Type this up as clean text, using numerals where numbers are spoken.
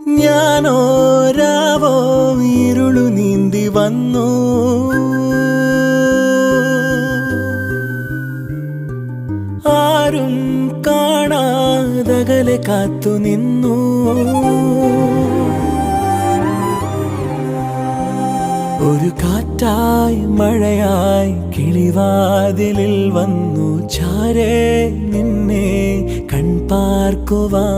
ഞാനോ രാവോ ഇരുളു നീന്തി വന്നു, ആരും കാണാതകലെ കാത്തു നിന്നു. ഒരു കാറ്റായി മഴയായി കിളിവാതിലിൽ വന്നു ചാരേ നിന്നെ കൺപാർക്കുവാൻ.